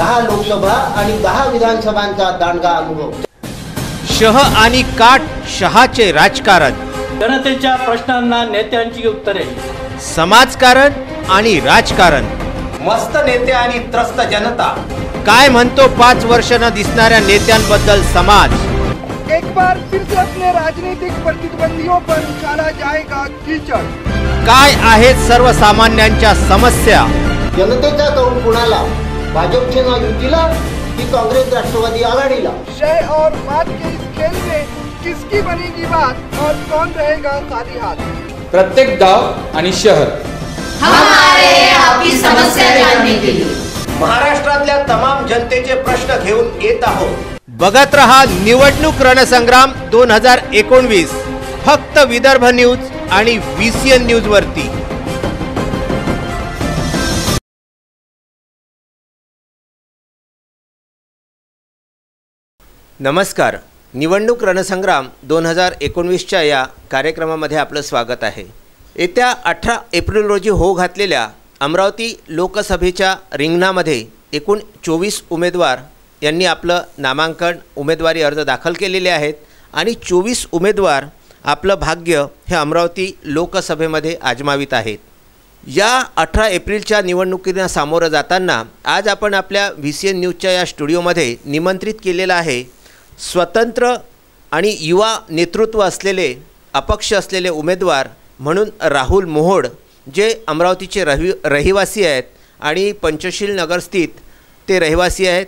10 लोकसभा आणि 10 विधानसभांचा दांडगा अनुभव। शह आणि काट शहाचे राजकारण, जनतेच्या प्रश्नांना नेत्यांची उत्तरे, समाजकारण आणि राजकारण, मस्त नेते आणि त्रस्त जनता, काय म्हणतो 5 वर्ष न दिसणाऱ्या नेत्यांबद्दल समाज। एक बार फिर से अपने राजनीतिक प्रतिद्वंदियों पर उछाला जाएगा कीचड़। काय आहेत सर्वसामान्यांच्या समस्या। जनतेचा कौल कुणाला, भाजपचे ना युतीला की काँग्रेस राष्ट्रवादी आघाडीला। शह और मात के इस खेल में किसकी बनेगी बात और कौन रहेगा खाली हाथ। प्रत्येक गाव आणि शहर हमारे आपकी समस्या जानने के लिए महाराष्ट्रातल्या तमाम जनतेचे प्रश्न घेऊन येत आहोत। बघत रहा निवडणूक रणसंग्राम 2019 फक्त विदर्भ न्यूज आणि VCN न्यूज वरती। नमस्कार, निवडणूक रणसंग्राम 2019च्या या कार्यक्रमामध्ये आपलं स्वागत आहे। येत्या 18 एप्रिल रोजी घातलेल्या अमरावती लोकसभेच्या रिंगणामध्ये एकूण 24 उमेदवार यांनी आपलं नामांकन उमेदवारी अर्ज दाखल केलेले आहेत आणि 24 उमेदवार आपलं भाग्य हे अमरावती लोकसभेमध्ये आजमावित आहेत। या 18 एप्रिलच्या निवडणुकीला सामोरं जाताना आज आपण आपल्या VCN न्यूजच्या या स्टुडिओमध्ये निमंत्रित केलेलं आहे स्वतंत्र आणि युवा नेतृत्व असलेले अपक्ष असलेले उमेदवार म्हणून राहुल मोहोड, जे अमरावतीचे रहिवासी आहेत आणि पंचशील नगरस्थित ते रहिवासी आहेत।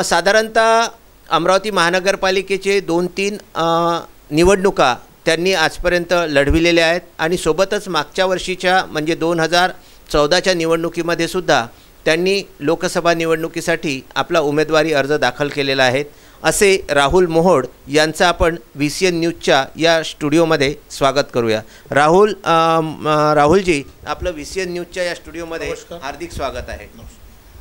साधारणतः अमरावती महानगरपालिकेचे 2-3 निवडणुका त्यांनी आजपर्यंत लढविलेल्या आहेत आणि सोबतच मागच्या वर्षीच्या म्हणजे 2014च्या निवडणुकीमध्ये सुद्धा त्यांनी लोकसभा निवडणुकीसाठी आपला उमेदवारी अर्ज दाखल केलेला आहे। असे राहुल मोहोड यांचं आपण VCN न्यूजच्या या स्टुडिओमध्ये स्वागत करूया। राहुलजी, आपलं VCN न्यूजच्या या स्टुडिओमध्ये हार्दिक स्वागत आहे।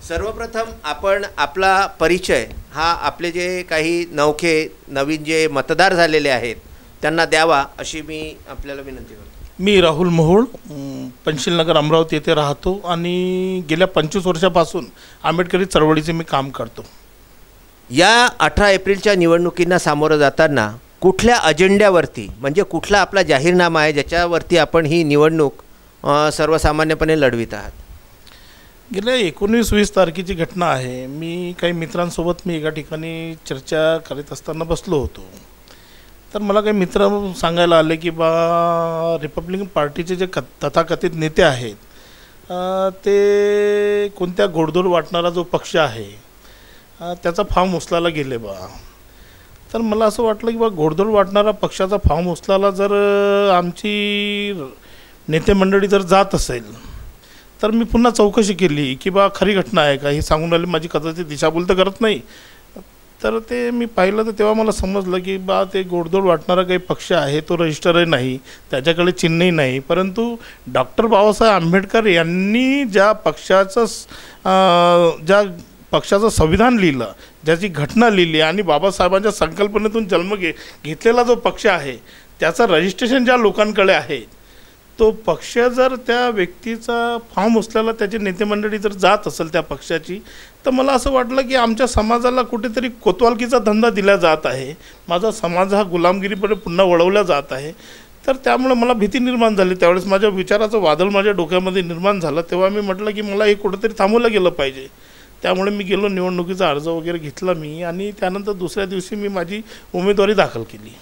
सर्वप्रथम आपण आपला परिचय हा आपले जे काही नवखे नवीन जे मतदार झालेले आहेत त्यांना द्यावा अशी मी आपल्याला विनंती करतो। मी राहुल मोहोड पंचशील नगर अमरावती येथे राहतो आणि गेल्या 25 वर्षापासून आंबेडकरी चळवळीचे मी काम करतो। या 18 एप्रिलच्या निवडणुकींना सामोरं जाताना कुठल्या अजेंड्यावरती म्हणजे कुठला आपला जाहीरनामा आहे ज्याच्यावरती आपण ही निवडणूक सर्वसामान्यपणे लढवित आहात? गेल्या 19-20 तारखेची घटना आहे। मी काही मित्रांसोबत एका ठिकाणी चर्चा करीत असताना बसलो होतो, तर मला काही मित्र सांगायला आले की रिपब्लिकन पार्टीचे जे तथाकथित नेते आहेत ते कोणत्या गोडधोड वाटणारा जो पक्ष आहे त्याचा फॉर्म उचलायला गेले तर मला असं वाटलं की गोडधोड वाटणारा पक्षाचा फॉर्म उचलायला जर आमची नेते मंडळी जर जात असेल तर मी पुन्हा चौकशी केली की खरी घटना आहे का, हे सांगून राहिले माझी कदाचित दिशाभूल तर करत नाही। तर ते मी पाहिलं तर तेव्हा मला समजलं की ते गोडधोड वाटणारा काही पक्ष आहे, तो रजिस्टरही नाही, त्याच्याकडे चिन्हही नाही, परंतु डॉक्टर बाबासाहेब आंबेडकर यांनी ज्या पक्षाचं संविधान लिहिलं, ज्याची घटना लिहिली आणि बाबासाहेबांच्या संकल्पनेतून जन्म घेतलेला जो पक्ष आहे त्याचं रजिस्ट्रेशन ज्या लोकांकडे आहे, तो पक्ष जर त्या व्यक्तीचा फॉर्म उचलायला त्याची नेते मंडळी जर जात असेल त्या पक्षाची, तर मला असं वाटलं की आमच्या समाजाला कुठेतरी कोतवालकीचा धंदा दिला जात आहे, माझा समाज हा गुलामगिरीकडे पुन्हा वळवला जात आहे। तर त्यामुळे मला भीती निर्माण झाली। त्यावेळेस माझ्या विचाराचं वादळ माझ्या डोक्यामध्ये निर्माण झालं, तेव्हा मी म्हटलं की मला हे कुठेतरी थांबवलं गेलं पाहिजे। त्यामुळे मी गेलो, निवडणुकीचा अर्ज वगैरे घेतला मी आणि त्यानंतर दुसऱ्या दिवशी मी माझी उमेदवारी दाखल केली।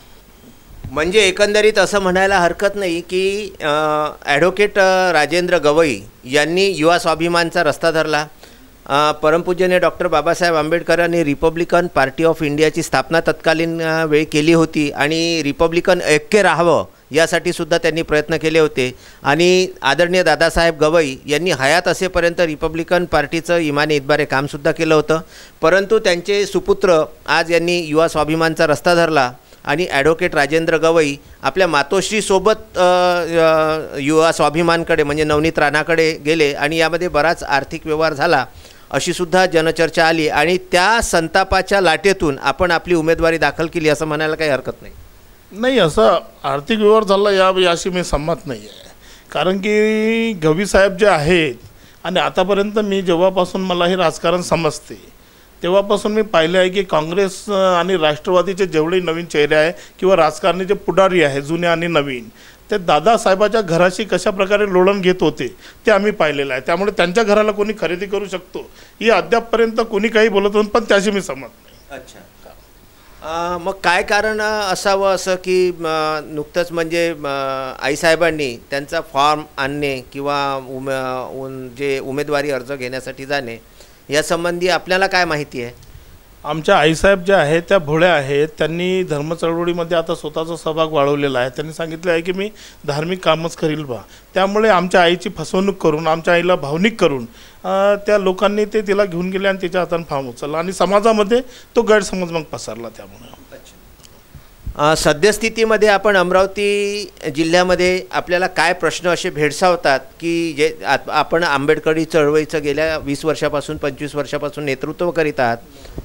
म्हणजे एकंदरीत असं म्हणायला हरकत नाही की ॲडव्होकेट राजेंद्र गवई यांनी युवा स्वाभिमानचा रस्ता धरला, परमपूज्यने डॉक्टर बाबासाहेब आंबेडकरांनी रिपब्लिकन पार्टी ऑफ इंडियाची स्थापना तत्कालीन वेळी केली होती आणि रिपब्लिकन ऐक्य राहावं यासाठी सुद्धा त्यांनी प्रयत्न केले होते आणि आदरणीय दादासाहेब गवई यांनी हयात असेपर्यंत रिपब्लिकन पार्टीचं इमानी इतबारे कामसुद्धा केलं होतं, परंतु त्यांचे सुपुत्र आज यांनी युवा स्वाभिमानचा रस्ता धरला आणि ॲडव्होकेट राजेंद्र गवई आपल्या मातोश्रीसोबत युवा स्वाभिमानकडे म्हणजे नवनीत राणाकडे गेले आणि यामध्ये बराच आर्थिक व्यवहार झाला अशी सुद्धा जनचर्चा आली आणि त्या संतापाच्या लाटेतून आपण आपली उमेदवारी दाखल केली असं म्हणायला काही हरकत नाही। नाही, असं आर्थिक व्यवहार झाला याशी मी सहमत नाही आहे, कारण की गवई साहेब जे आहेत आणि आतापर्यंत मी जेव्हापासून मला हे राजकारण समजते तेव्हापासून मी पाहिले आहे की काँग्रेस आणि राष्ट्रवादीचे जेवढे नवीन चेहरे आहे किंवा राजकारणी जे पुढारी आहे जुने आणि नवीन ते दादासाहेबाच्या घराशी कशा प्रकारे लोळण घेत होते ते आम्ही पाहिलेलं आहे. त्यामुळे त्यांच्या घराला कोणी खरेदी करू शकतो ही अद्यापपर्यंत कोणी काही बोलत होतं पण त्याशी मी समजत नाही. अच्छा, मग काय कारण असावं असं की नुकतंच म्हणजे आईसाहेबांनी त्यांचा फॉर्म आणणे किंवा जे उमेदवारी अर्ज घेण्यासाठी जाणे यासंबंधी आपल्याला काय माहिती आहे? आमच्या आईसाहेब ज्या आहेत त्या भोळ्या आहेत. त्यांनी धर्म चळवळीमध्ये आता स्वतःचा सहभाग वाढवलेला आहे. त्यांनी सांगितलं आहे की मी धार्मिक कामच करील बा. त्यामुळे आमच्या आईची फसवणूक करून आमच्या आईला भावनिक करून त्या लोकांनी ते तिला घेऊन गेले आणि तिच्या हाताने फॉर्म उचलला आणि समाजामध्ये तो गैरसमज मग पसरला. त्यामुळे सद्यस्थितीमध्ये आपण अमरावती जिल्ह्यामध्ये आपल्याला काय प्रश्न असे भेडसावतात की जे आपण आंबेडकरी चळवळीचं गेल्या 20 वर्षापासून 25 वर्षापासून नेतृत्व करीत आहात,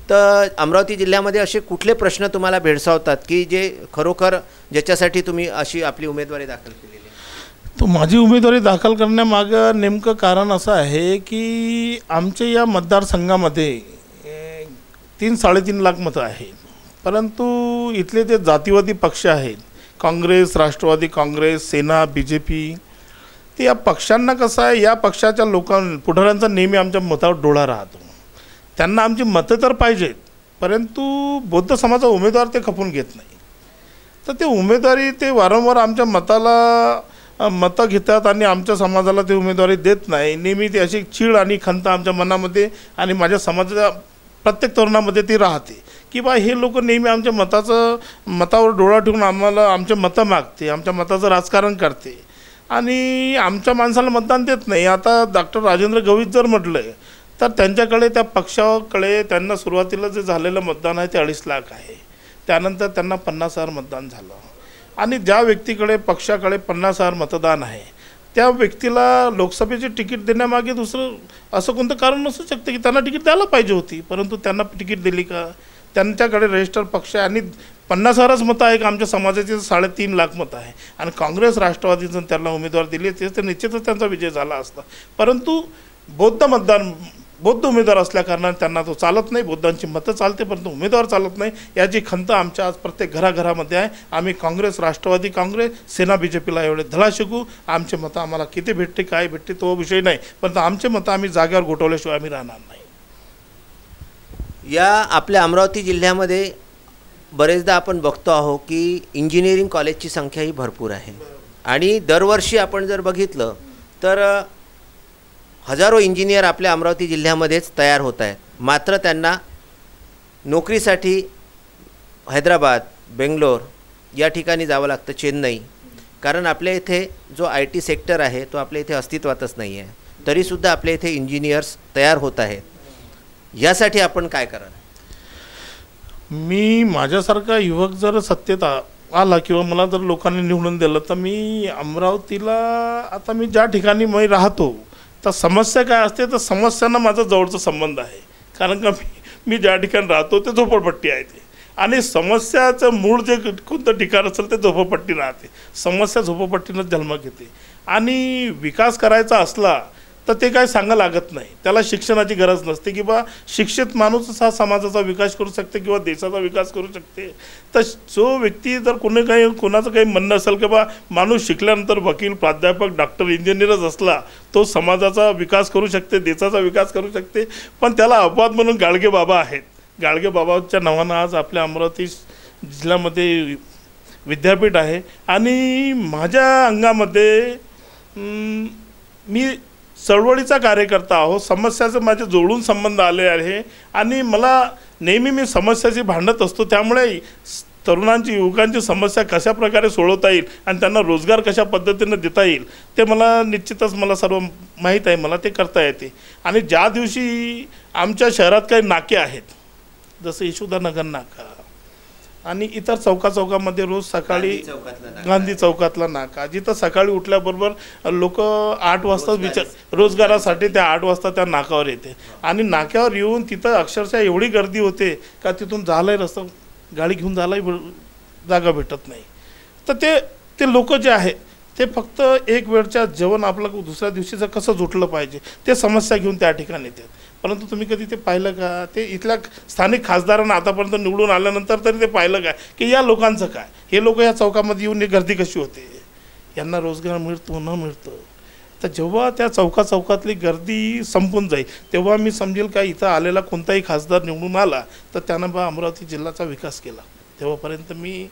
तर अमरावती जिल्ह्यामध्ये असे कुठले प्रश्न तुम्हाला भेडसावतात की जे खरोखर ज्याच्यासाठी तुम्ही अशी आपली उमेदवारी दाखल केलेली आहे? तो माझी उमेदवारी दाखल करण्यामागं नेमकं कारण असं आहे की आमच्या या मतदारसंघामध्ये 3-3.5 लाख मतं आहेत. परंतु इथले जे जातीवादी पक्ष आहेत काँग्रेस, राष्ट्रवादी काँग्रेस, सेना, BJP ते या पक्षांना कसं आहे या पक्षाच्या पुढाऱ्यांचा नेहमी आमच्या मतावर डोळा राहतो. त्यांना आमची मतं तर पाहिजेत परंतु बौद्ध समाजाचा उमेदवार ते खपून घेत नाही. तर ते उमेदवारी ते वारंवार आमच्या मतं घेतात आणि आमच्या समाजाला ते उमेदवारी देत नाही. नेहमी ती अशी चीड आणि खंत आमच्या मनामध्ये आणि माझ्या समाजाच्या प्रत्येक तरुणामध्ये ती राहते की बा हे लोक नेहमी आमच्या मतावर डोळा ठेवून आम्हाला आमचे मतं मागते, आमच्या मताचं राजकारण करते आणि आमच्या माणसाला मतदान देत नाही. आता डॉक्टर राजेंद्र गवळी जर म्हटलं तर त्यांच्याकडे त्या पक्षाकडे त्यांना सुरुवातीला जे झालेलं मतदान आहे ते 2.5 लाख आहे. त्यानंतर त्यांना 50,000 मतदान झालं आणि ज्या व्यक्तीकडे पक्षाकडे 50,000 मतदान आहे त्या व्यक्तीला लोकसभेची तिकीट देण्यामागे दुसरं असं कोणतं कारण नसू शकतं की त्यांना तिकीट द्यायला पाहिजे होती परंतु त्यांना तिकीट दिली का? त्यांच्याकडे रजिस्टर पक्ष आहे आणि 50,000च मतं आहे का आमच्या समाजाचे 3.5 लाख मतं आहे आणि काँग्रेस राष्ट्रवादीचं त्यांना उमेदवार दिले तर निश्चितच त्यांचा विजय झाला असता. परंतु बौद्ध उमेदवार असल्याकारणाने त्यांना तो चालत नाही. बौद्धांची मतं चालते परंतु उमेदवार चालत नाही. याची खंत आमच्या आज प्रत्येक घराघरामध्ये आहे. आम्ही काँग्रेस, राष्ट्रवादी काँग्रेस, सेना, BJPला एवढे धडा शिकू. आमचे मतं आम्हाला किती भेटते काय भेटते तो विषय नाही परंतु आमचे मतं आम्ही जागेवर गोठवल्याशिवाय आम्ही राहणार नाही. या आपल्या अमरावती जिल्ह्यामध्ये बरेचदा आपण बघतो आहोत की इंजिनिअरिंग कॉलेजची संख्या ही भरपूर आहे आणि दरवर्षी आपण जर बघितलं तर हजारो इंजिनियर आपल्या अमरावती जिल्ह्यामध्येच तयार होत आहेत. मात्र त्यांना नोकरीसाठी हैदराबाद, बेंगलोर या ठिकाणी जावं लागतं, चेन्नई, कारण आपल्या इथे जो IT सेक्टर आहे तो आपल्या इथे अस्तित्वातच नाही आहे. तरीसुद्धा आपल्या इथे इंजिनियर्स तयार होत आहेत. यासाठी आपण काय कराल? मी माझ्यासारखा युवक जर सत्तेत आला किंवा मला जर लोकांनी निवडून दिलं तर मी अमरावतीला आता मी ज्या ठिकाणी मी राहतो तर समस्या काय असते तर समस्यांना माझा जवळचा संबंध आहे. कारण का मी ज्या ठिकाणी राहतो ते झोपडपट्टी आहे ते आणि समस्याचं मूळ जे कोणतं ठिकाण असेल ते झोपडपट्टी राहते. समस्या झोपडपट्टीनंच जन्म घेते आणि विकास करायचा असला तर ते काय सांगा लागत नाही. त्याला शिक्षणाची गरज नसते की बा शिक्षित माणूसच हा समाजाचा विकास करू शकते किंवा देशाचा विकास करू शकते. तर जो व्यक्ती जर कोणाचं काही म्हणणं असेल की बा माणूस शिकल्यानंतर वकील, प्राध्यापक, डॉक्टर, इंजिनियरच असला तो समाजाचा विकास करू शकते, देशाचा विकास करू शकते. पण त्याला अपवाद म्हणून गाडगे बाबा आहेत. गाडगे बाबाच्या नावानं आज आपल्या अमरावती जिल्ह्यामध्ये विद्यापीठ आहे आणि माझ्या अंगामध्ये मी चळवळीचा कार्यकर्ता आहो. समस्याचं माझे जोडून संबंध आले आहे आणि मला नेहमी मी समस्याची भांडत असतो. त्यामुळे तरुणांची, युवकांची समस्या कशा प्रकारे सोडवता येईल आणि त्यांना रोजगार कशा पद्धतीनं देता येईल ते मला निश्चितच मला सर्व माहीत आहे. मला ते करता येते. आणि ज्या दिवशी आमच्या शहरात काही नाके आहेत जसं यशोदानगर नाका आणि इतर चौकामध्ये रोज सकाळी गांधी चौकातला नाका जिथं सकाळी उठल्याबरोबर लोक 8 वाजता रोजगारासाठी त्या 8 वाजता त्या नाकावर येते आणि नाक्यावर येऊन तिथं अक्षरशः एवढी गर्दी होते का तिथून झालंय रस्ता गाडी घेऊन झालाय जागा भेटत नाही. तर ते लोक जे आहे ते फक्त एक वेळच्या जेवण आपलं दुसऱ्या दिवशीचं कसं जुटलं पाहिजे ते समस्या घेऊन त्या ठिकाणी येतात. परंतु तुम्ही कधी ते पाहिलं का? ते इथल्या स्थानिक खासदारांना आतापर्यंत निवडून आल्यानंतर तरी ते पाहिलं काय की या लोकांचं काय, हे लोक या चौकामध्ये येऊन गर्दी कशी होते, यांना रोजगार मिळतो न मिळतो. तर जेव्हा त्या चौकातली गर्दी संपून जाईल तेव्हा मी समजेल का इथं आलेला कोणताही खासदार निवडून आला तर त्यानं बा अमरावती जिल्ह्याचा विकास केला. तेव्हापर्यंत मी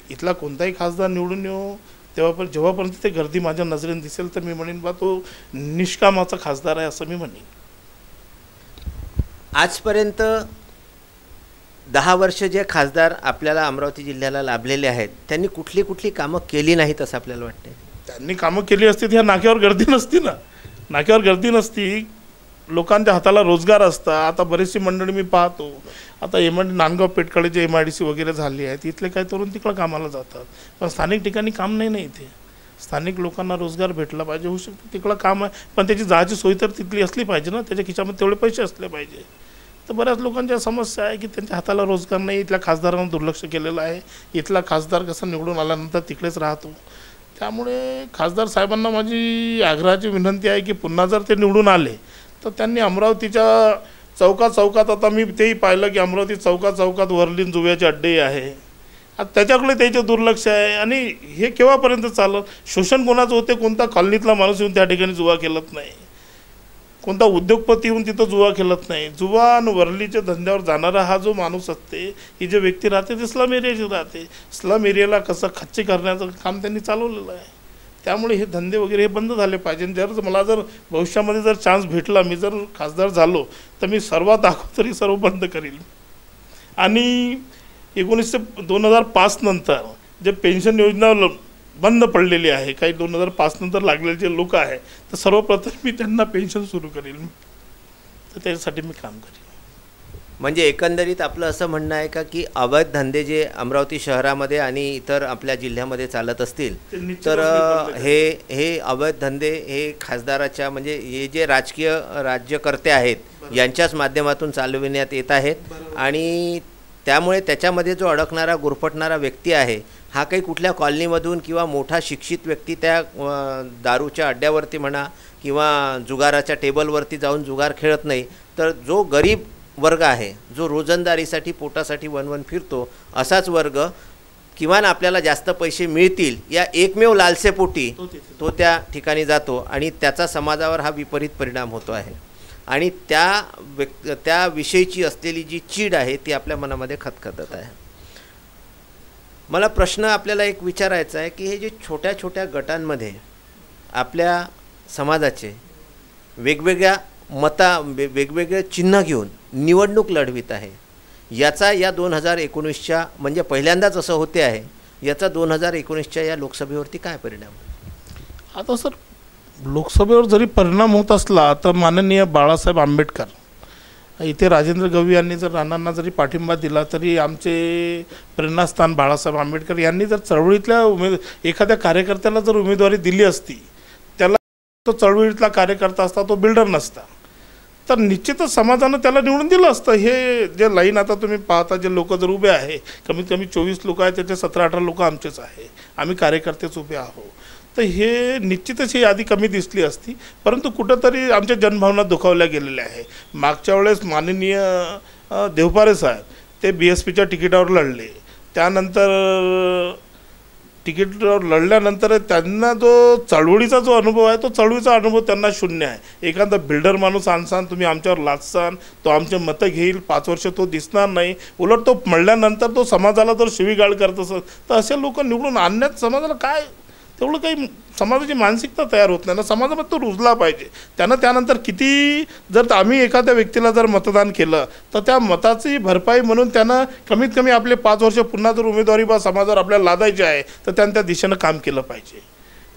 इथला कोणताही खासदार निवडून येऊ तेव्हापर्यंत जेव्हापर्यंत ते गर्दी माझ्या नजरेने दिसेल तर मी म्हणेन बा तो निष्कामाचा खासदार आहे असं मी म्हणेन. आजपर्यंत 10 वर्ष जे खासदार आपल्याला अमरावती जिल्ह्याला लाभलेले आहेत त्यांनी कुठली कामं केली नाहीत असं आपल्याला वाटते? त्यांनी कामं केली असती ह्या नाक्यावर गर्दी नसती ना, नाक्यावर गर्दी नसती, लोकांच्या हाताला रोजगार असता. आता बरीचशी मंडळी मी पाहतो, आता नांदगाव पेठकडे जे MIDC वगैरे झाली आहेत इथले काही तरुण तिकडं कामाला जातात, पण स्थानिक ठिकाणी काम नाही ना. इथे स्थानिक लोकांना रोजगार भेटला पाहिजे, होऊ शकतं तिकडं काम आहे पण त्याची जायची सोय तर तिथली असली पाहिजे ना, त्याच्या खिशामध्ये तेवढे पैसे असले पाहिजे. तर बऱ्याच लोकांच्या समस्या आहे की त्यांच्या हाताला रोजगार नाही. इथल्या खासदारांना दुर्लक्ष केलेलं आहे. इथला खासदार कसं निवडून आल्यानंतर तिकडेच राहतो. त्यामुळे खासदार साहेबांना माझी आग्रहाची विनंती आहे की पुन्हा जर ते निवडून आले तर त्यांनी अमरावतीच्या चौकात आता मी तेही पाहिलं की अमरावती चौकात वर्लिन जुव्याचे अड्डे आहे. आता त्याच्याकडे त्याचे दुर्लक्ष आहे आणि हे केव्हापर्यंत चाललं? शोषण कोणाचं होते? कोणता कॉलनीतला माणूस येऊन त्या ठिकाणी जुवा खेळत नाही, कोणता उद्योगपती येऊन तिथं जुवा खेळत नाही. जुवा आणि वर्लीच्या धंद्यावर जाणारा हा जो माणूस असते, ही जे व्यक्ती राहते ती स्लम एरियाची राहते. स्लम एरियाला कसं खच्ची करण्याचं काम त्यांनी चालवलेलं आहे. त्यामुळे हे धंदे वगैरे हे बंद झाले पाहिजे. मला जर भविष्यामध्ये जर चान्स भेटला, मी जर खासदार झालो तर मी सर्वात अगोदर सर्व बंद करील. आणि 2005 नंतर जे पेन्शन योजना बंद पडलेली आहे, काही 2005 नंतर लागलेले जे लोक आहे तर सर्वप्रथम मी त्यांना पेन्शन सुरू करेल. तर त्याच्यासाठी मी काम करेन. म्हणजे एकंदरीत आपलं असं म्हणणं आहे का की अवैध धंदे जे अमरावती शहरामध्ये आणि इतर आपल्या जिल्ह्यामध्ये चालत असतील तर हे अवैध धंदे हे खासदाराच्या म्हणजे हे जे राज्यकर्ते आहेत यांच्याच माध्यमातून चालविण्यात येत आहेत. आणि त्यामुळे त्याच्यामध्ये जो अडकणारा गुरफटणारा व्यक्ती आहे हा काही कुठल्या कॉलनीमधून किंवा मोठा शिक्षित व्यक्ती त्या दारूच्या अड्ड्यावरती म्हणा किंवा जुगाराच्या टेबलवरती जाऊन जुगार खेळत नाही, तर जो गरीब वर्ग आहे, जो रोजंदारीसाठी पोटासाठी वनवन फिरतो असाच वर्ग किमान आपल्याला जास्त पैसे मिळतील या एकमेव लालसेपोटी तो त्या ठिकाणी जातो आणि त्याचा समाजावर हा विपरीत परिणाम होतो आहे. आणि त्या विषयीची असलेली जी चीड आहे ती आपल्या मनामध्ये खतखतत आहे. मला प्रश्न आपल्याला एक विचारायचा आहे की हे जे छोट्या गटांमध्ये आपल्या समाजाचे वेगवेगळे चिन्ह घेऊन निवडणूक लढवित आहे, याचा या 2019च्या म्हणजे पहिल्यांदाच असं होते आहे, याचा 2019च्या या लोकसभेवरती काय परिणाम? आता सर, लोकसभेवर जरी परिणाम होत असला तर माननीय बाळासाहेब आंबेडकर इथे राजेंद्र गवई यांनी जर राणांना जरी पाठिंबा दिला तरी आमचे प्रेरणास्थान बाळासाहेब आंबेडकर यांनी जर चळवळीतल्या एखाद्या कार्यकर्त्याला जर उमेदवारी दिली असती, त्याला तो चळवळीतला कार्यकर्ता असता, तो बिल्डर नसता, तर निश्चितच समाजानं त्याला निवडून दिलं असतं. हे जे लाईन आता तुम्ही पाहता जे लोक जर उभे आहे, कमीत कमी 24 लोक आहेत, त्याचे 17-18 लोक आमचेच आहे, आम्ही कार्यकर्तेच उभे आहोत. तर हे निश्चितच ही यादी कमी दिसली असती, परंतु कुठंतरी आमच्या जनभावना दुखावल्या गेलेल्या आहे. मागच्या वेळेस माननीय देवपारे साहेब ते BSPच्या तिकिटावर लढले, त्यानंतर तिकीटवर लढल्यानंतर त्यांना जो चळवळीचा जो अनुभव आहे तो चळवळीचा अनुभव त्यांना शून्य आहे. एखादा बिल्डर माणूस आणसान, तुम्ही आमच्यावर लादसान, तो आमचे मतं घेईल, 5 वर्ष तो दिसणार नाही, उलट तो म्हणल्यानंतर तो समाजाला जर शिवीगाळ करत असेल तर असे लोक निवडून आणण्यात समाजाला काय तेवढं काही समाजाची मानसिकता तयार होत नाही ना. समाजामध्ये तो रुजला पाहिजे. त्यानंतर किती जर आम्ही एखाद्या व्यक्तीला जर मतदान केलं तर त्या मताची भरपाई म्हणून त्यानं कमीत कमी आपले 5 वर्ष पुन्हा जर उमेदवारी समाजावर आपल्याला लादायची आहे तर त्यानं त्या दिशेनं काम केलं पाहिजे.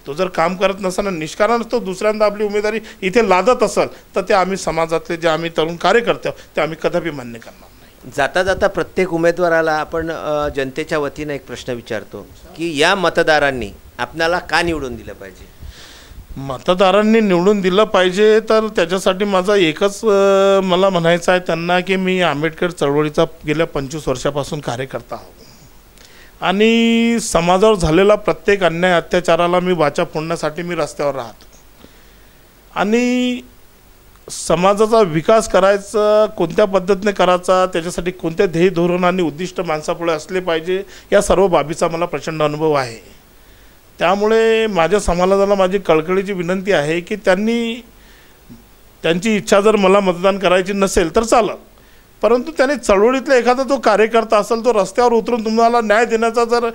तो जर काम करत नसताना निष्कारण तो दुसऱ्यांदा आपली उमेदवारी इथे लादत असेल तर ते आम्ही समाजातले जे आम्ही तरुण कार्यकर्ते आहोत ते आम्ही कदापि मान्य करणार नाही. जाता प्रत्येक उमेदवाराला आपण जनतेच्या वतीनं एक प्रश्न विचारतो की या मतदारांनी आपल्याला का निवडून दिलं पाहिजे? मतदारांनी निवडून दिलं पाहिजे तर त्याच्यासाठी माझा एकच मला म्हणायचं आहे त्यांना की मी आंबेडकर चळवळीचा गेल्या 25 वर्षापासून कार्यकर्ता आहो आणि समाजावर झालेला प्रत्येक अन्याय अत्याचाराला मी वाचा फोडण्यासाठी मी रस्त्यावर राहतो. आणि समाजाचा विकास करायचा कोणत्या पद्धतीने करायचा, त्याच्यासाठी कोणत्या ध्येय धोरण आणि उद्दिष्ट माणसापुढे असले पाहिजे, या सर्व बाबीचा मला प्रचंड अनुभव आहे. त्यामुळे माझ्या समाजाला माझी कळकळीची विनंती आहे की त्यांची इच्छा जर मला मतदान करायची नसेल तर चालेल, परंतु त्याने चळवळीतला एखादा जो कार्यकर्ता असेल, तो रस्त्यावर उतरून तुम्हाला न्याय देण्याचा जर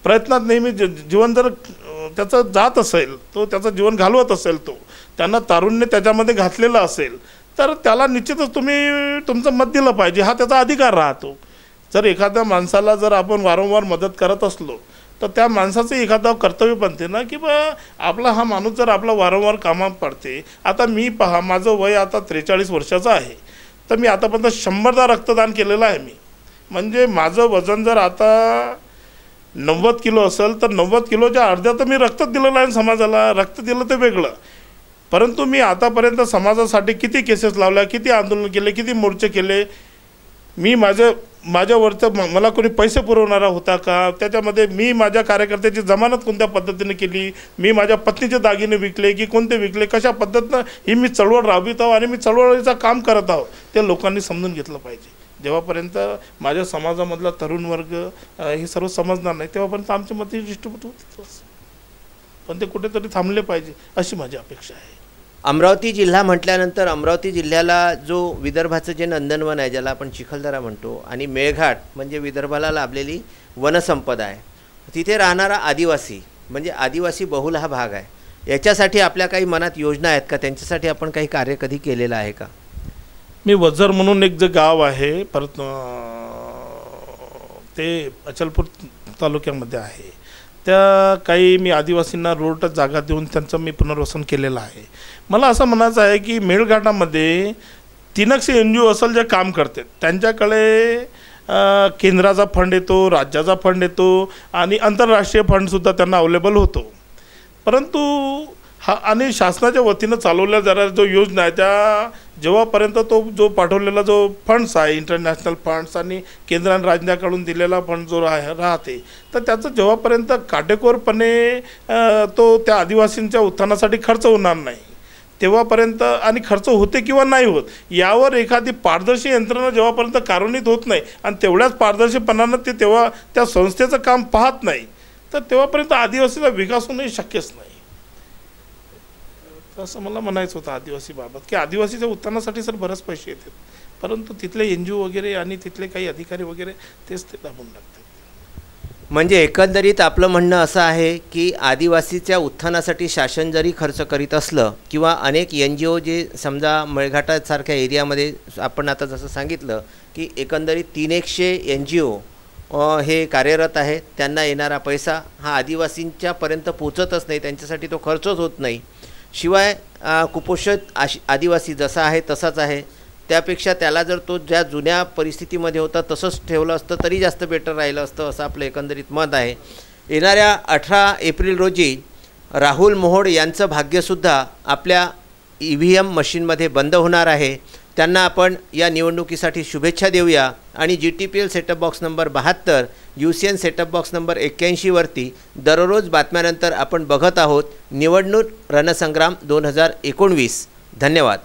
प्रयत्नात नेहमी जीवन जर त्याचं जात असेल, तो त्याचं जीवन घालवत असेल, तो त्यांना तारुण्य त्याच्यामध्ये घातलेलं असेल, तर त्याला निश्चितच तुम्ही तुमचं मत दिलं पाहिजे, हा त्याचा अधिकार राहतो. जर एखाद्या माणसाला जर आपण वारंवार मदत करत असलो तर त्या माणसाचं एखादा कर्तव्य बनते ना की बा आपला हा माणूस जर आपला वारंवार कामात पडते. आता मी पहा, माझं वय आता 43 वर्षाचं आहे, तर मी आतापर्यंत 100दा रक्तदान केलेलं आहे. मी म्हणजे माझं वजन जर आता 90 किलो असेल तर 90 किलोच्या अर्ध्या तर मी रक्त दिलेलं आहे समाजाला. रक्त दिलं ते वेगळं, परंतु मी आतापर्यंत समाजासाठी किती केसेस लावल्या, किती आंदोलन केले, किती मोर्चे केले. मी माझ्यावरचं मला कोणी पैसे पुरवणारा होता का, त्याच्यामध्ये मी माझ्या कार्यकर्त्याची जमानत कोणत्या पद्धतीने केली, मी माझ्या पत्नीचे दागिने विकले की कोणते विकले, कशा पद्धतीनं ही मी चळवळ राबवित आहो आणि मी चळवळीचं काम करत आहो, ते लोकांनी समजून घेतलं पाहिजे. जेव्हापर्यंत माझ्या समाजामधला तरुण वर्ग हे सर्व समजणार नाही तेव्हापर्यंत आमचे मत डिस्ट्रीब्यूट होतीच, पण ते कुठेतरी थांबले पाहिजे अशी माझी अपेक्षा आहे. अमरावती जिल्हा म्हटल्यानंतर अमरावती जिल्ह्याला जो विदर्भाचं जे नंदनवन आहे, ज्याला आपण चिखलदरा म्हणतो, आणि मेळघाट म्हणजे विदर्भाला लाभलेली वनसंपदा आहे. तिथे राहणारा आदिवासी म्हणजे आदिवासी बहुल हा भाग आहे. याच्यासाठी आपल्या काही मनात योजना आहेत का, त्यांच्यासाठी आपण काही कार्य कधी केलेलं आहे का? मी वझर म्हणून एक जे गाव आहे, परत ते अचलपूर तालुक्यामध्ये आहे, त्या काही मी आदिवासींना रोड जागा देऊन त्यांचं मी पुनर्वसन केलेलं आहे. मला असं म्हणायचं आहे की मेळघाटामध्ये 300 NGO असेल जे काम करते, त्यांच्याकडे केंद्राचा फंड येतो, राज्याचा फंड येतो आणि आंतरराष्ट्रीय फंडसुद्धा त्यांना अवेलेबल होतो. परंतु आणि शासनाच्या वतीनं चालवल्या जाणाऱ्या जो योजना आहे त्या जेव्हापर्यंत तो जो पाठवलेला जो फंड्स आहे, इंटरनॅशनल फंड्स आणि केंद्र आणि राज्याकडून दिलेला फंड जो राहते, तर त्याचं जेव्हापर्यंत काटेकोरपणे तो त्या आदिवासींच्या उत्थानासाठी खर्च होणार नाही तेव्हापर्यंत, आणि खर्च होते किंवा नाही होत यावर एखादी पारदर्शी यंत्रणा जेव्हापर्यंत कार्यान्वित होत नाही आणि तेवढ्याच पारदर्शीपणानं ते तेव्हा त्या संस्थेचं काम पाहत नाही, तर तेव्हापर्यंत आदिवासीचा विकास होणे शक्यच नाही. असं मला म्हणायचं होतं आदिवासीबाबत की आदिवासीच्या उत्थानासाठी सर बरेच पैसे येतात, परंतु तिथले NGO वगैरे आणि तिथले काही अधिकारी वगैरे तेच ते दाबून टाकतात. म्हणजे एकंदरीत आपलं म्हणणं असं आहे की आदिवासीच्या उत्थानासाठी शासन जरी खर्च करीत असलं किंवा अनेक NGO जे समजा मेळघाटासारख्या एरियामध्ये आपण आता जसं सांगितलं की एकंदरीत 300 NGO हे कार्यरत आहेत, त्यांना येणारा पैसा हा आदिवासींच्यापर्यंत पोचतच नाही, त्यांच्यासाठी तो खर्चच होत नाही. शिवाय कुपोषित आदिवासी जसा आहे तसाच आहे, त्यापेक्षा त्याला जर तो ज्या जुन्या परिस्थितीमध्ये होता तसंच ठेवलं असतं तरी जास्त बेटर राहिलं असतं असं आपलं एकंदरीत मत आहे. येणाऱ्या 18 एप्रिल रोजी राहुल मोहोड यांचं भाग्यसुद्धा आपल्या EVM मशीनमध्ये बंद होणार आहे. त्यांना आपण या निवडणुकीसाठी शुभेच्छा देऊया आणि GTPL setup box number 72 UCN setup box number 81 वरती दररोज बातम्यानंतर आपण बघत आहोत निवडणूक रणसंग्राम 2019. धन्यवाद.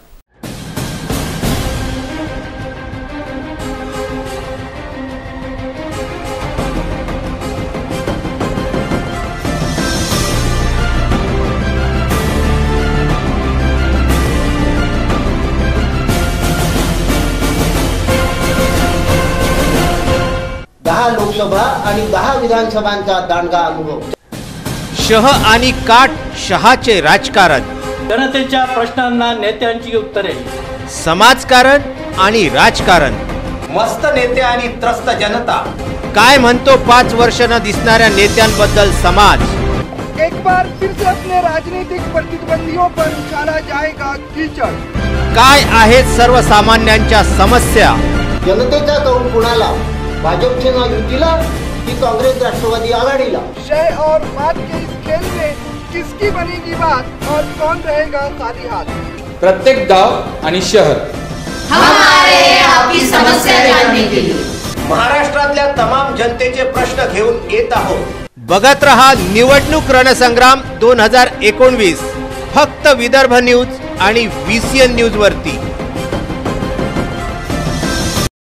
लोकसभा आणि 10 विधानसभांचा दांडगा अनुभव. शह आणि काट शहाचे राजकारण, जनतेच्या प्रश्नांना नेत्यांची उत्तरे, समाजकारण आणि राजकारण, मस्त नेते आणि त्रस्त जनता. काय म्हणतो 5 वर्ष न दिसणाऱ्या नेत्यांबद्दल समाज. एक बार फिर से अपने राजनीतिक प्रतिद्वंदियों पर उछाला जाएगा कीचड़. काय आहेत सर्वसामान्यांच्या समस्या. जनतेचा कौल कुणाला, भाजपचे नाव युतीला की काँग्रेस राष्ट्रवादी आघाडीला. शय और मात के इस खेल में किसकी बनेगी बात और कौन रहेगा खाली हाथ. प्रत्येक गाव आणि शहर हमारे आपकी समस्या जानने के लिए महाराष्ट्रातल्या तमाम जनतेचे प्रश्न घेऊन येत आहोत। बघत रहा निवडणूक रणसंग्राम 2019 फक्त विदर्भ न्यूज आणि VCN न्यूज वरती।